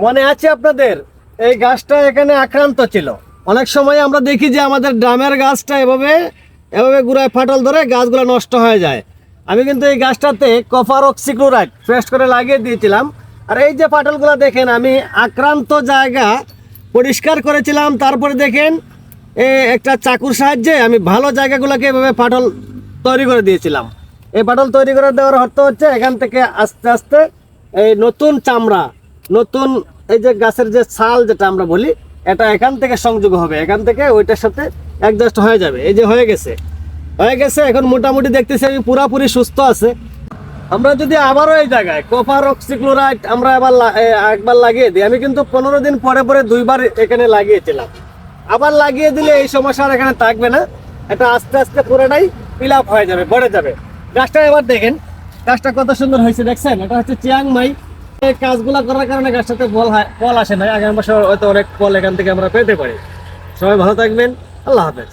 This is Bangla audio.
মনে আছে আপনাদের এই গাছটা এখানে আক্রান্ত ছিল। অনেক সময় আমরা দেখি যে আমাদের ড্রামের গাছটা এভাবে এভাবে গুড়ায় ফাটল ধরে গাছগুলো নষ্ট হয়ে যায়। আমি কিন্তু এই গাছটাতে কপার অক্সিক্লোরাইড পেস্ট করে লাগিয়ে দিয়েছিলাম। আর এই যে ফাটলগুলো দেখেন, আমি আক্রান্ত জায়গা পরিষ্কার করেছিলাম, তারপরে দেখেন একটা চাকুর সাহায্যে আমি ভালো জায়গাগুলোকে এভাবে ফাটল তৈরি করে দিয়েছিলাম। এই ফাটল তৈরি করে দেওয়ার অর্থ হচ্ছে এখান থেকে আস্তে আস্তে এই নতুন চামড়া, নতুন এই যে গাছের যে ছাল যেটা আমরা বলি, এটা এখান থেকে সংযোগ হবে, এখান থেকে ওইটার সাথে অ্যাডজাস্ট হয়ে যাবে। এই যে হয়ে গেছে এখন মোটামুটি দেখতেছি আমি পুরাপুরি সুস্থ আছে। আমরা যদি আবারও এই জায়গায় কপার অক্সিক্লোরাইড আমরা একবার লাগিয়ে দিই, আমি কিন্তু 15 দিন পরে পরে 2বার এখানে লাগিয়েছিলাম। আবার লাগিয়ে দিলে এই সমস্যা আর এখানে থাকবে না, এটা আস্তে আস্তে পুরোটাই ফিল আপ হয়ে যাবে, ভরে যাবে। গাছটা এবার দেখেন, গাছটা কত সুন্দর হয়েছে দেখছেন। এটা হচ্ছে চিয়াংমাই। এই কাজগুলা করার কারণে গাছটাতে ফল আসে না। আগামী বছর হয়তো অনেক ফল এখান থেকে আমরা পেতে পারি। সবাই ভালো থাকবেন, আল্লাহ হাফেজ।